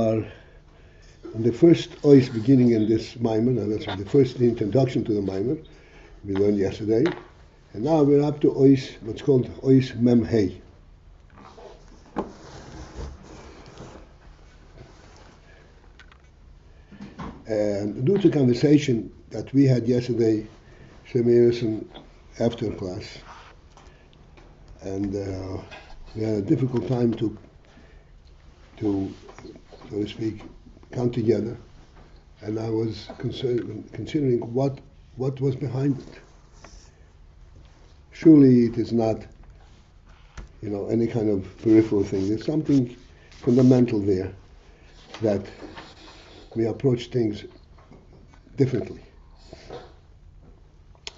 are in the first ois beginning in this Maimon, and that's the first introduction to the Maimon we learned yesterday. And now we're up to ois, what's called ois mem hey. And due to conversation that we had yesterday, Shemiris after class, and we had a difficult time to, so to speak, come together, and I was considering what was behind it. Surely it is not, any kind of peripheral thing. There's something fundamental there that we approach things differently.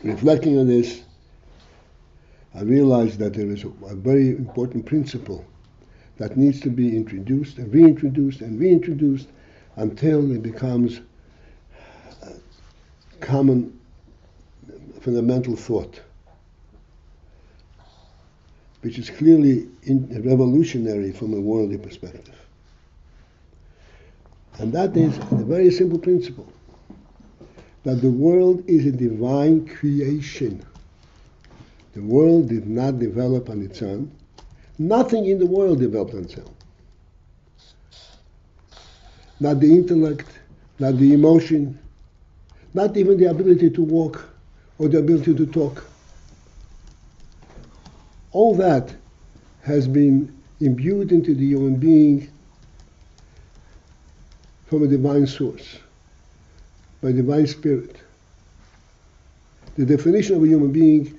Reflecting on this, I realized that there is a very important principle that needs to be introduced and reintroduced and reintroduced until it becomes a common fundamental thought, which is clearly revolutionary from a worldly perspective. And that is a very simple principle, that the world is a divine creation. The world did not develop on its own. Nothing in the world developed on its own. Not the intellect, not the emotion, not even the ability to walk or the ability to talk. All that has been imbued into the human being from a divine source, by divine spirit. The definition of a human being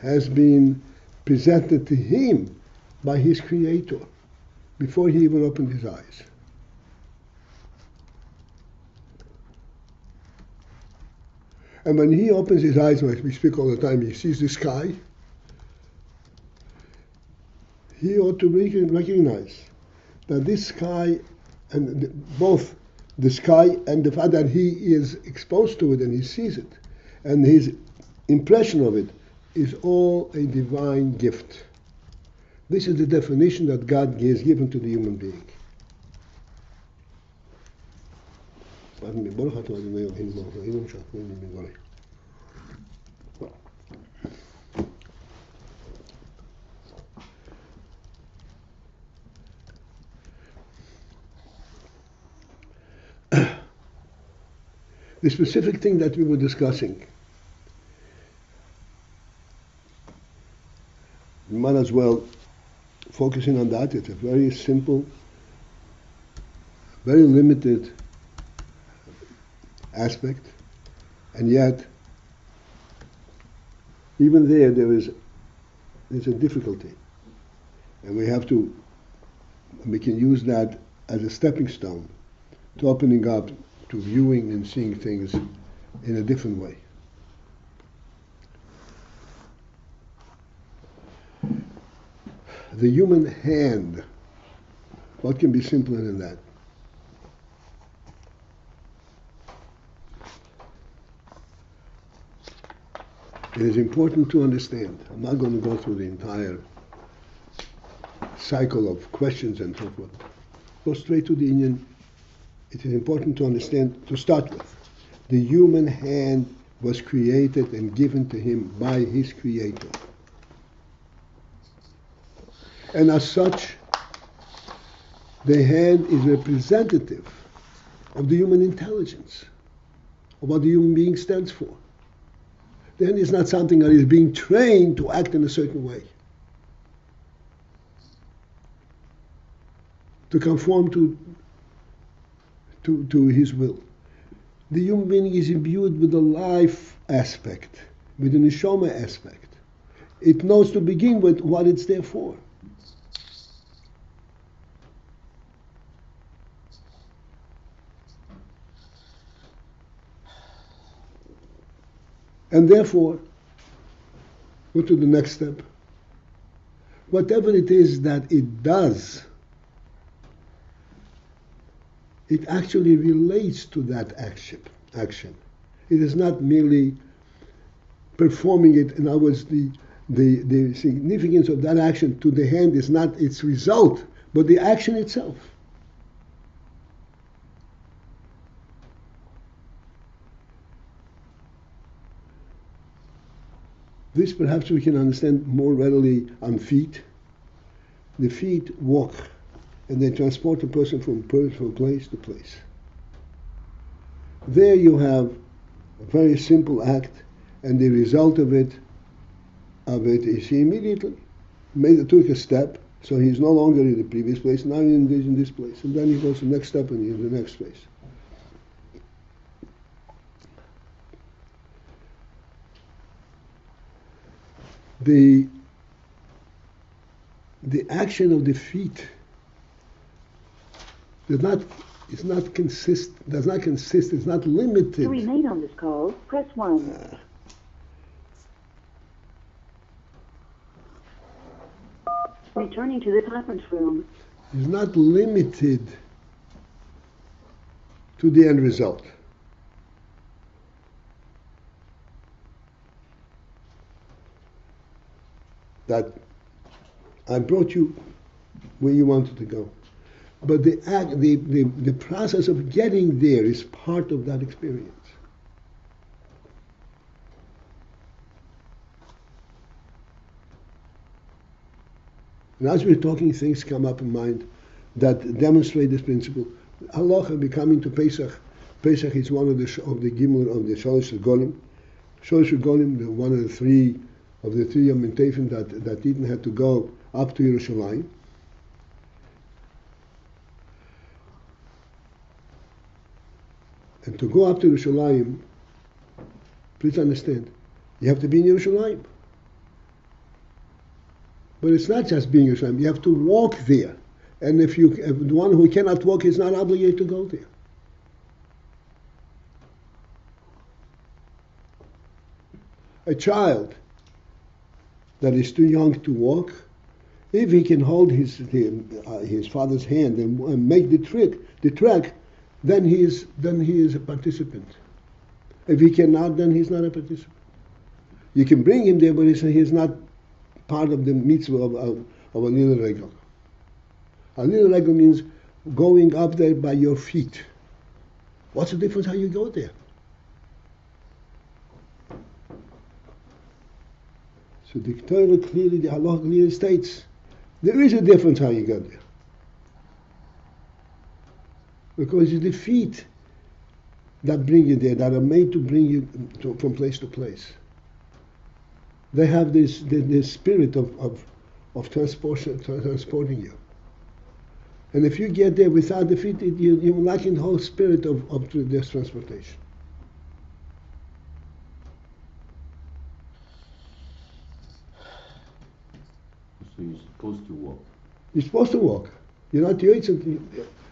has been presented to him by his creator before he even opened his eyes. And when he opens his eyes, like we speak all the time, he sees the sky, he ought to recognize that this sky, and both the sky and the fact that he is exposed to it and he sees it, and his impression of it is all a divine gift. This is the definition that God has given to the human being. The specific thing that we were discussing, we might as well focusing on that. It's a very simple, very limited aspect, and yet even there's a difficulty, and we can use that as a stepping stone to opening up to viewing and seeing things in a different way. The human hand, what can be simpler than that? It is important to understand. I'm not going to go through the entire cycle of questions and so forth. Go straight to the inyan. It is important to understand, to start with, the human hand was created and given to him by his creator. And as such, the hand is representative of the human intelligence, of what the human being stands for. The hand is not something that is being trained to act in a certain way, to conform to his will. The human being is imbued with the life aspect, with the neshama aspect. It knows to begin with what it's there for. And therefore, go to the next step. Whatever it is that it does, it actually relates to that action. It is not merely performing it. In other words, the significance of that action to the hand is not its result, but the action itself. This perhaps we can understand more readily on feet. The feet walk, and they transport a person from place to place. There you have a very simple act, and the result of it is he immediately took a step, so he's no longer in the previous place, now he's in this place, and then he goes to the next step and he's in the next place. The action of the feet does not consist, it's not limited. To remain on this call, press 1. Returning to the conference room. It's not limited to the end result. That I brought you where you wanted to go. But the process of getting there is part of that experience. And as we're talking, things come up in mind that demonstrate this principle. Halacha, we come into Pesach. Pesach is one of the Gimel of the Shalosh Golim. Shalosh Golim, one of the three Yom Tefim that Eden had to go up to Yerushalayim. And to go up to Yerushalayim, please understand, you have to be in Yerushalayim. But it's not just being Yerushalayim, you have to walk there. And if the one who cannot walk is not obligated to go there. A child that is too young to walk, if he can hold his father's hand and make the trek, then he is a participant. If he cannot, then he's not a participant. You can bring him there, but he's not part of the mitzvah of a little regel. A little regel means going up there by your feet. What's the difference how you go there? So the Torah clearly, the Halacha clearly states, there is a difference how you go there. Because it's the feet that bring you there, that are made to bring you from place to place. They have this spirit of transporting you. And if you get there without the feet, you're lacking the whole spirit of this transportation. So you're supposed to walk. You're supposed to walk. You're not yoitzim.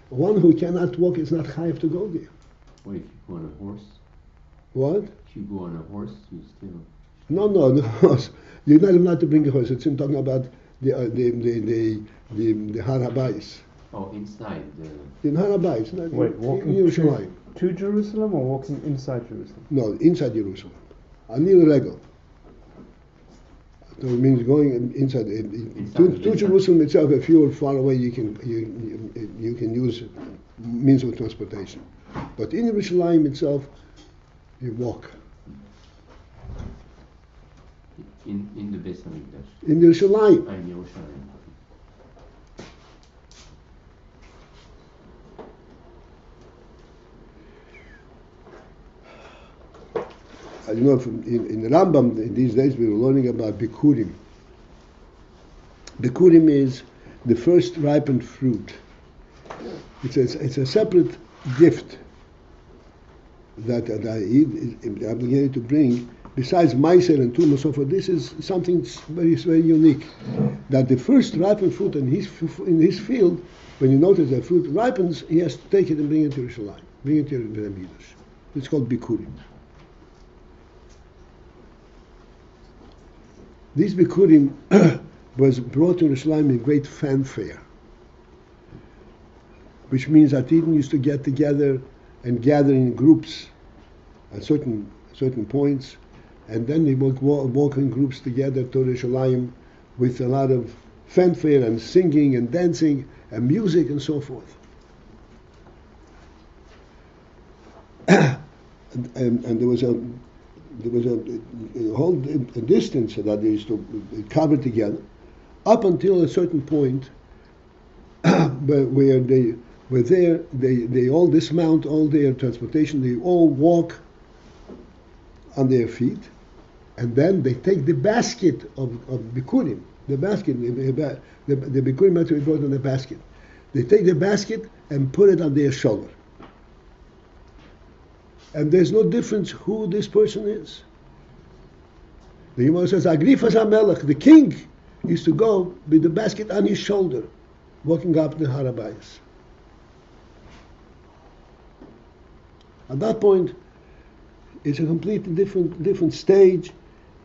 One who cannot walk is not chayav to go there. What if you go on a horse? What? If you go on a horse, you still. No, the horse. You're not allowed to bring a horse. It's in talking about the Har HaBayis. Oh, inside In Har HaBayis. Wait, walking to Jerusalem or walking inside Jerusalem? No, inside Jerusalem. Anil Regel. So it means going inside. To Jerusalem itself, if you're far away, you can use means of transportation. But in Yerushalayim itself, you walk. in the Beis Hamikdash. In Yerushalayim. In Yerushalayim. You know, in the Rambam these days we were learning about bikurim. Bikurim is the first ripened fruit. It's a separate gift that I is obligated to bring. Besides Meiser and Tum and so forth, this is something very, very unique. That the first ripened fruit in his field, when you notice that fruit ripens, he has to take it and bring it to Yerushalayim, bring it to Yerushalayim. It's called bikurim. This bikurim was brought to Yerushalayim in great fanfare, which means that Eden used to get together and gather in groups at certain points, and then they would walk in groups together to Yerushalayim with a lot of fanfare and singing and dancing and music and so forth. And there was there was a whole distance that they used to cover together, up until a certain point where they were there. They all dismount all their transportation. They all walk on their feet, and then they take the basket of bikurim. The basket, the bikurim had to be brought in a basket. They take the basket and put it on their shoulder. And there's no difference who this person is. The Gemara says, Agrifas HaMelech, the king, used to go with the basket on his shoulder, walking up the Harabayas. At that point, it's a completely different stage,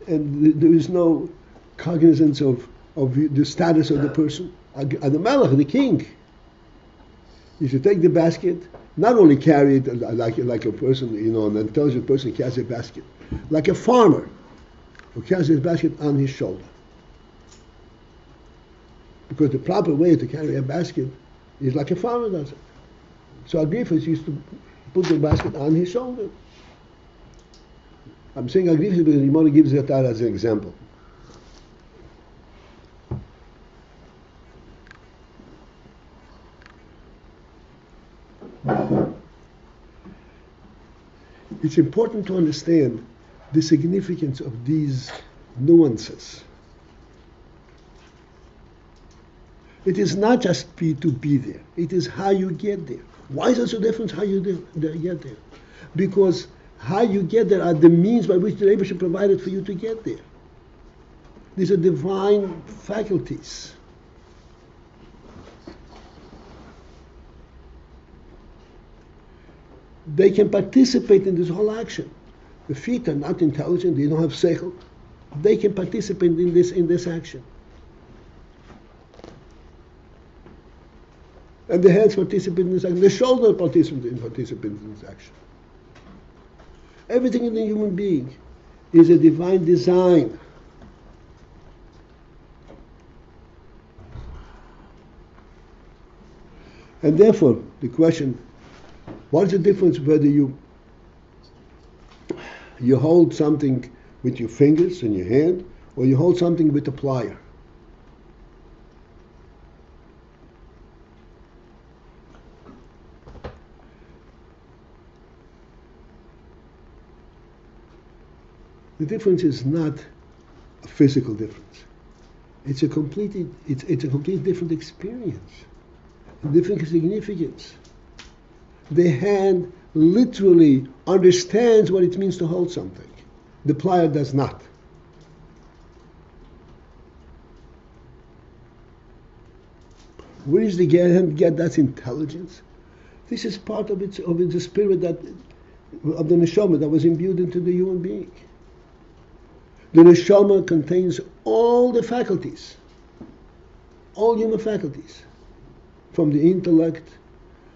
and there is no cognizance of the status of the person. And the Melech, the king, you should take the basket, not only carry it like a person, an intelligent person carries a basket, like a farmer who carries his basket on his shoulder. Because the proper way to carry a basket is like a farmer does it. So Agrifas used to put the basket on his shoulder. I'm saying Agrifas because the Gemara gives it out as an example. It's important to understand the significance of these nuances. It is not just to be there. It is how you get there. Why is there so different how you get there? Because how you get there are the means by which the Rebbe should provide it for you to get there. These are divine faculties. They can participate in this whole action. The feet are not intelligent, they don't have seichel. They can participate in this action. And the hands participate in this action. The shoulder participate in this action. Everything in the human being is a divine design. And therefore, the question, what is the difference whether you hold something with your fingers in your hand or you hold something with a plier? The difference is not a physical difference. It's a completely different experience, a different significance. The hand literally understands what it means to hold something. The plier does not. Where is the hand get that intelligence? This is part of the spirit of the neshama that was imbued into the human being. The neshama contains all the faculties, all human faculties, from the intellect,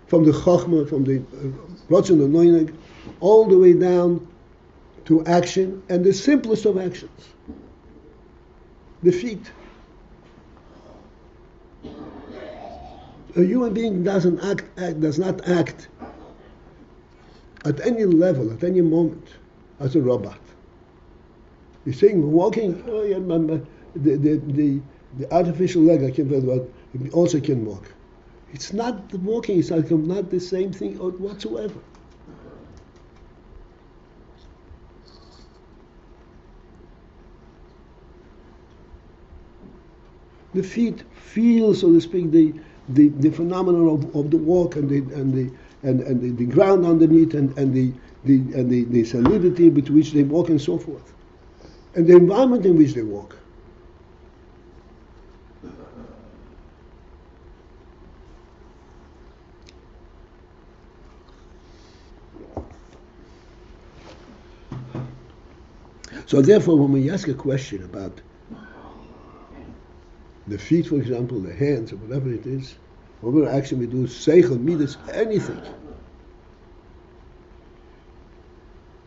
from the chokhmah, from the ratzon anointing, all the way down to action, and the simplest of actions, the feet. A human being does not act at any level, at any moment, as a robot. He's saying walking, the artificial leg I can tell about also can walk. It's not the walking, it's not the same thing whatsoever. The feet feel, so to speak, the phenomenon of the walk and the ground underneath and the solidity with which they walk and so forth, and the environment in which they walk. So therefore, when we ask a question about the feet, for example, the hands, or whatever it is, whatever action we do, seichel, midas, anything,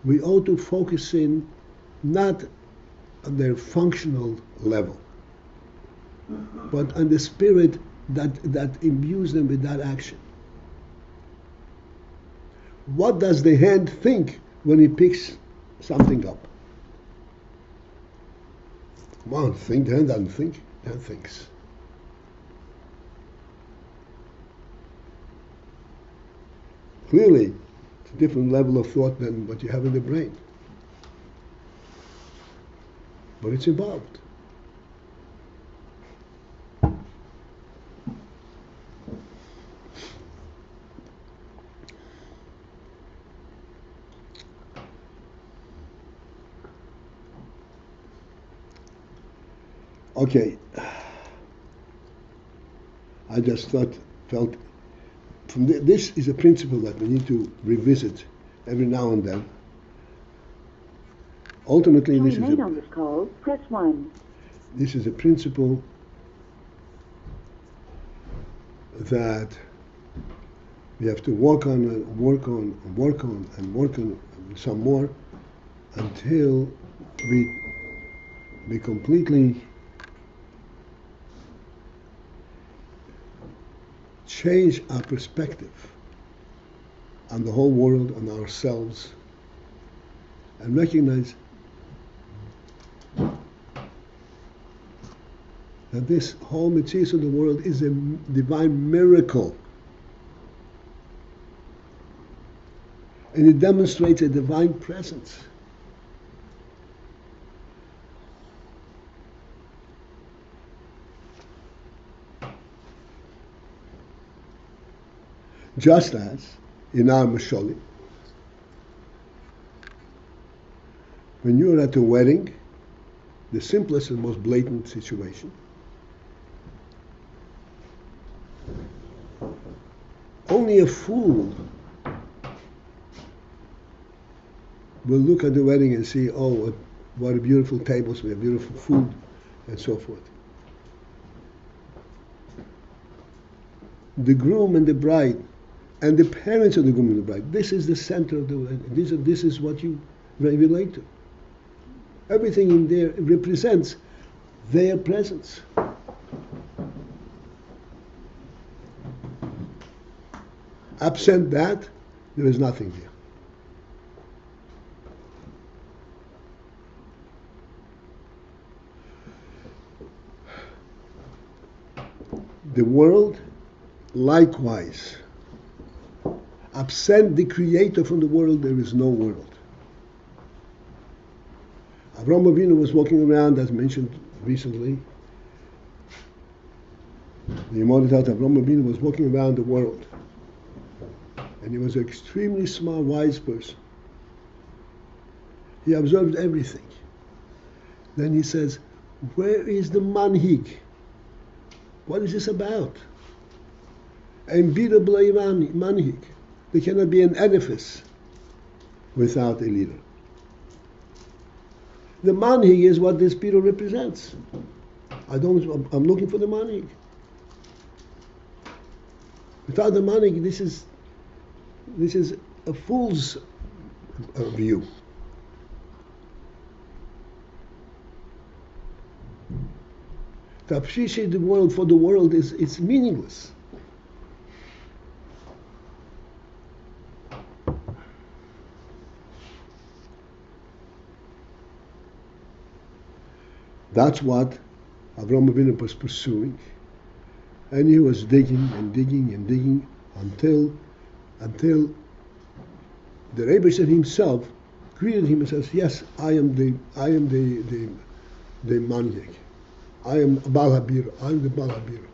we ought to focus in not on their functional level, but on the spirit that imbues them with that action. What does the hand think when he picks something up? Come on, think, then doesn't think, then thinks. Clearly, it's a different level of thought than what you have in the brain. But it's involved. Okay, I just felt from this is a principle that we need to revisit every now and then. Ultimately, To this remain on this call, press 1. is a principle that we have to work on some more until we completely change our perspective on the whole world, on ourselves, and recognize that this whole mitzvah of the world is a divine miracle. And it demonstrates a divine presence. Just as in our Mashali, when you're at a wedding, the simplest and most blatant situation, only a fool will look at the wedding and see, oh, what a beautiful tables, we have beautiful food, and so forth. The groom and the bride, and the parents of the groom and the bride, this is the center of the wedding. This is what you relate to. Everything in there represents their presence. Absent that, there is nothing there. The world, likewise, absent the creator from the world, there is no world. Avraham Avinu was walking around, as mentioned recently. The Yemot that Avraham Avinu was walking around the world. And he was an extremely smart, wise person. He observed everything. Then he says, where is the manhig? What is this about? Unbeatable manhig. There cannot be an edifice without a leader. The manhig is what this Peter represents. I'm looking for the manhig. Without the manhig, this is a fool's view. To appreciate the world for the world it's meaningless. That's what Avraham Avinu was pursuing, and he was digging and digging and digging until the Rebbe himself greeted him and says, "Yes, I am the manhig. I am Baal HaBira. I'm the Baal HaBira.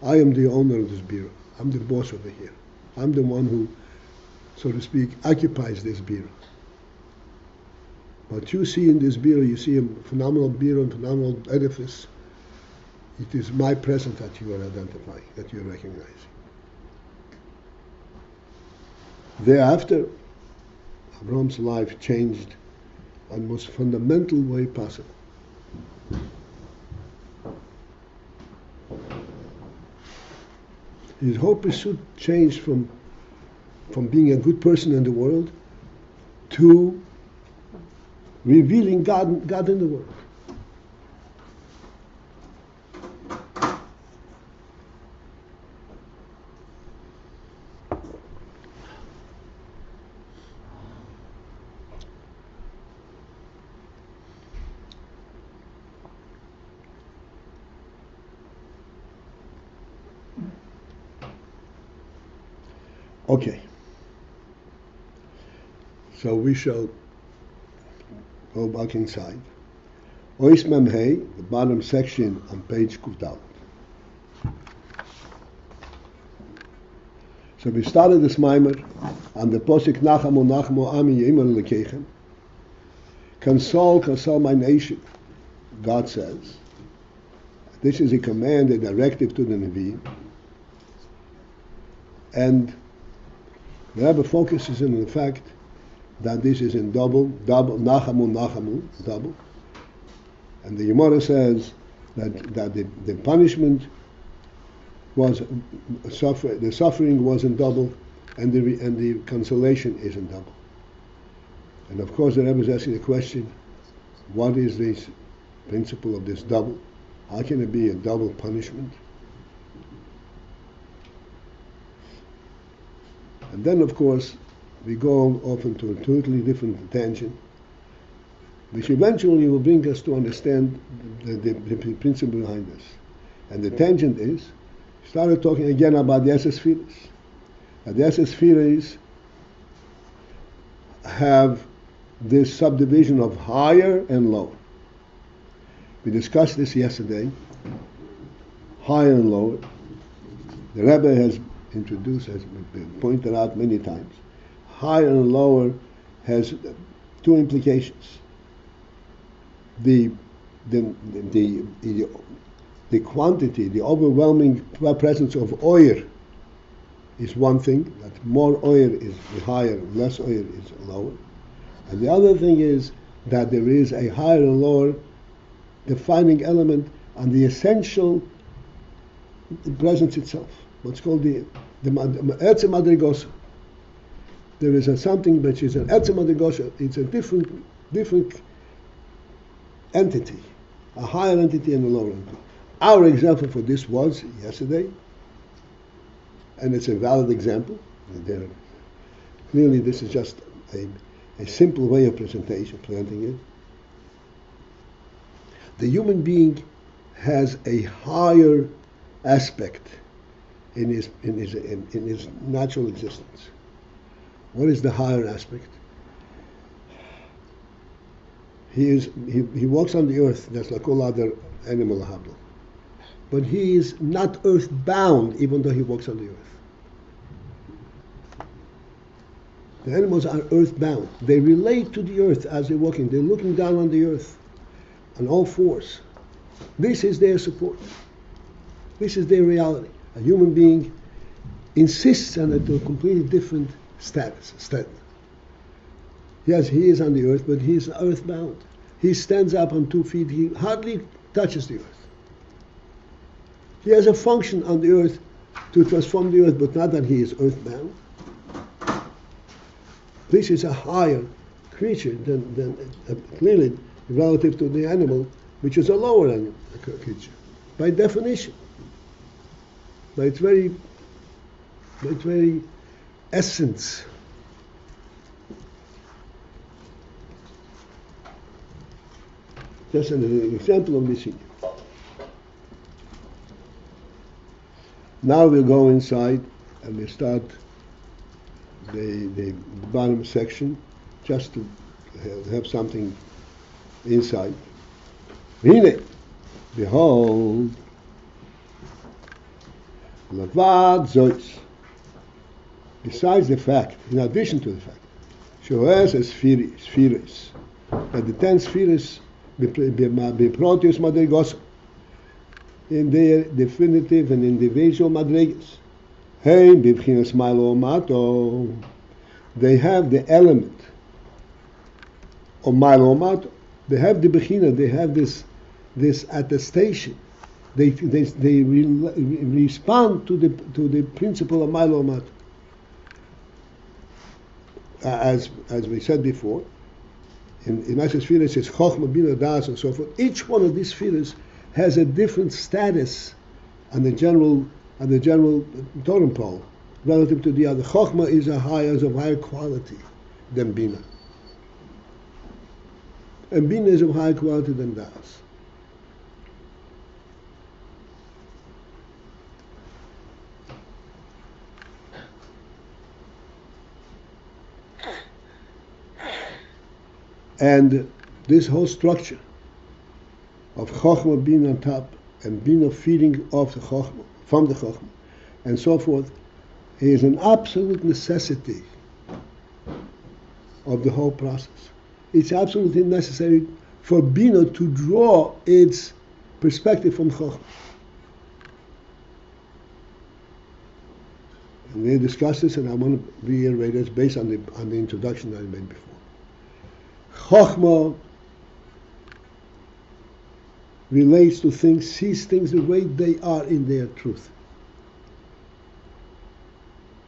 I am the owner of this bira. I'm the boss over here. I'm the one who, so to speak, occupies this bira. What you see in this bira, you see a phenomenal bira, a phenomenal edifice. It is my presence that you are identifying, that you are recognizing." Thereafter, Avram's life changed in the most fundamental way possible. His whole pursuit changed from being a good person in the world to revealing God in the world. Okay. So we shall go back inside. Ois Mem Hey, the bottom section on page Kudal. So we started this mimer on the posik Nachamu Nachamu Ami Yimel Lekechem. Console my nation. God says. This is a command, a directive to the Nevi'im. And the Rebbe focuses on the fact that this is in double, Nachamu, double. And the Gemara says that the punishment was the suffering was in double, and the consolation is in double. And of course, the Rebbe is asking the question: what is this principle of this double? How can it be a double punishment? And then, of course, we go off into a totally different tangent, which eventually will bring us to understand the principle behind this. And the tangent is, started talking again about the SS Spheres. And the SS Spheres have this subdivision of higher and lower. We discussed this yesterday, higher and lower. The Rebbe has introduced, has been pointed out many times. Higher and lower has two implications. The quantity, the overwhelming presence of oil is one thing. That more oil is higher, less oil is lower. And the other thing is that there is a higher and lower defining element on the essential presence itself. What's called the Etzem Madrigosa. There is something which is an Etzem Madrigosa. It's a different entity, a higher entity and a lower entity. Our example for this was yesterday, and it's a valid example. Clearly, this is just a simple way of presenting it. The human being has a higher aspect in his natural existence. What is the higher aspect? He walks on the earth, just like all other animal hablo. But he is not earth-bound, even though he walks on the earth. The animals are earth-bound. They relate to the earth as they're walking. They're looking down on the earth, on all fours. This is their support. This is their reality. A human being insists on a completely different status. Yes, he is on the earth, but he is earth-bound. He stands up on 2 feet. He hardly touches the earth. He has a function on the earth to transform the earth, but not that he is earth-bound. This is a higher creature than clearly relative to the animal, which is a lower animal creature, by definition, by its very essence. Just an example of this. Now we'll go inside and we start the bottom section, just to have something inside. Hine, behold, Lavad Zoitz. Besides the fact, in addition to the fact, Shoes as spheres, that the 10 spheres be proteus madrigos, in their definitive and individual madrigas. Hey, bibchinas malo mato. They have the element of malo mato. They have the bechina. They have this attestation. They respond to the principle of malo mato. As we said before, in Master Spheres it's Chochma, Bina, Das, and so forth. Each one of these spheres has a different status on the general totem pole relative to the other. Chochma is of higher quality than Bina, and Bina is of higher quality than Das. And this whole structure of Chochmah being on top and being a feeding of the Chochmah, from the Chochmah, and so forth, is an absolute necessity of the whole process. It's absolutely necessary for Bina to draw its perspective from Chochmah. And we discussed this, and I want to reiterate this based on the introduction that I made before. Chochmah relates to things, sees things the way they are in their truth.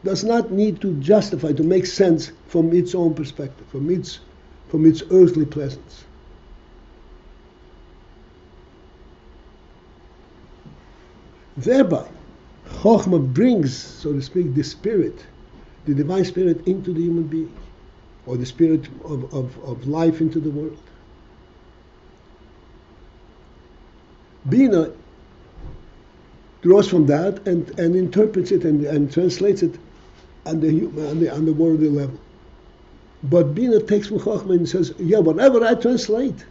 Does not need to justify, to make sense from its own perspective, from its earthly presence. Thereby, Chochmah brings, so to speak, the spirit, the divine spirit into the human being, or the spirit of life into the world. Bina draws from that and interprets it and translates it on the worldly level. But Bina takes from Chochmah and says, yeah, whatever I translate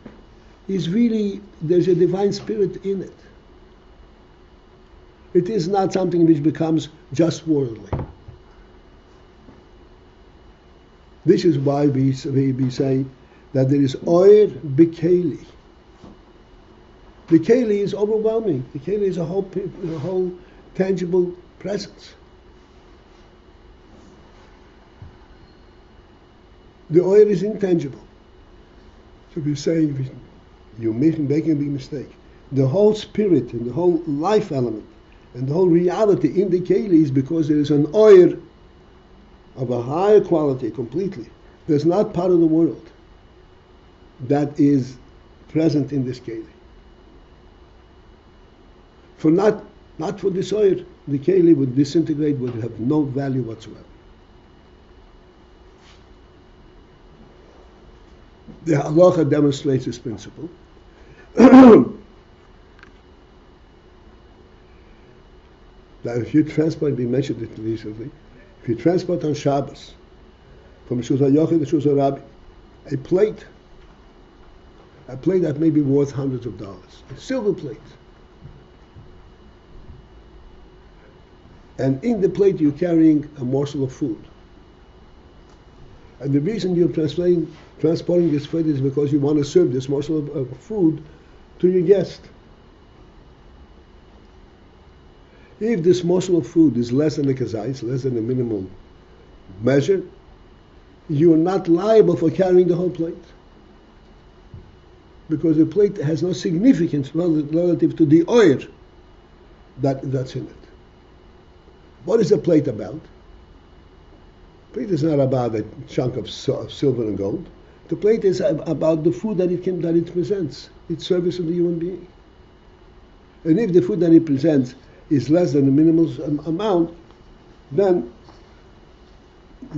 is really, there's a divine spirit in it. It is not something which becomes just worldly. This is why we say that there is oir b'keli. The keli is overwhelming. The keli is a whole tangible presence. The oil is intangible. So we're saying you're making a big mistake. The whole spirit and the whole life element and the whole reality in the keli is because there is an oil of a higher quality completely. There's not part of the world that is present in this keli. For not for this oil, the keli would disintegrate, would have no value whatsoever. The halacha demonstrates this principle. That if you transport, we mentioned it recently, if you transport on Shabbos from Shuzah Yochid to Shuzah Rabbi, a plate that may be worth hundreds of dollars, a silver plate. And in the plate you're carrying a morsel of food. And the reason you're transporting this food is because you want to serve this morsel of food to your guest. If this morsel of food is less than a kazais, less than a minimal measure, you are not liable for carrying the whole plate. Because the plate has no significance relative to the oil that's in it. What is the plate about? The plate is not about a chunk of silver and gold. The plate is about the food that it presents, its service to the human being. And if the food that it presents is less than the minimal amount, then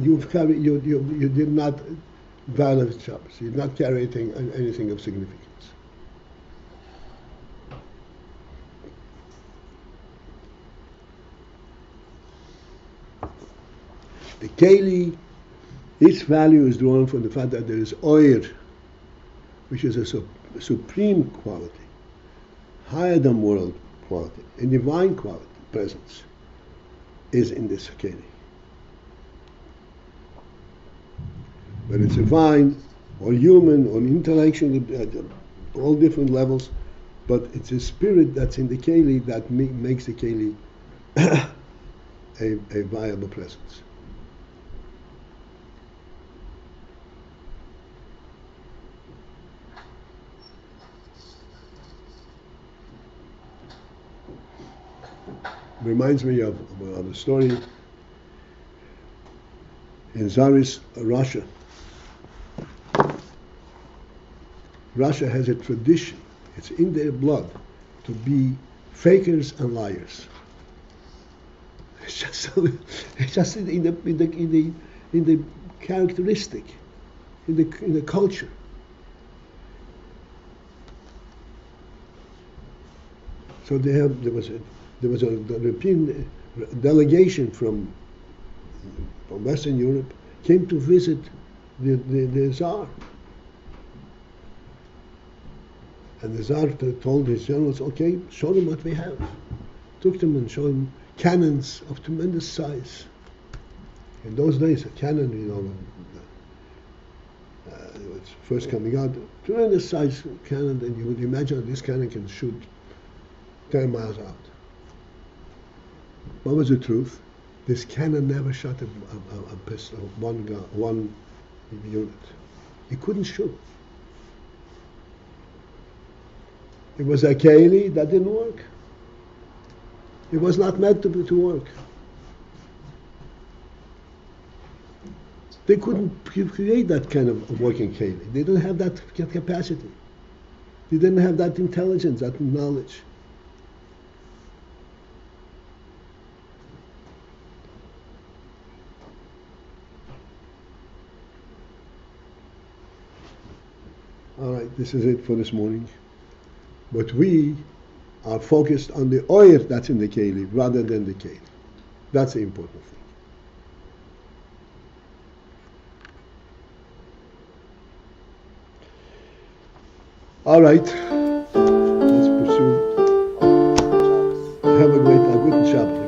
you did not violate Shabbos. You did not carry anything of significance. The keli, its value is drawn from the fact that there is oir, which is a supreme quality, higher than world quality, a divine quality, presence, is in this keli. Whether it's divine or human or intellectual, at all different levels, but it's a spirit that's in the keli that makes the keli a viable presence. Reminds me of a story in Tsarist Russia. Russia has a tradition, it's in their blood, to be fakers and liars. It's just in the characteristic, in the culture. So there was a European delegation from Western Europe came to visit the Tsar. And the Tsar told his generals, okay, show them what we have. Took them and showed them cannons of tremendous size. In those days, a cannon, it was first coming out, tremendous size cannon, and you would imagine this cannon can shoot 10 miles out. What was the truth? This cannon never shot a pistol, one unit. It couldn't shoot. It was a Kaylee that didn't work. It was not meant to work. They couldn't create that kind of working Kaylee. They didn't have that capacity. They didn't have that intelligence, that knowledge. All right, this is it for this morning. But we are focused on the oil that's in the keli rather than the keli. That's the important thing. All right, let's pursue. Have a good Shabbat.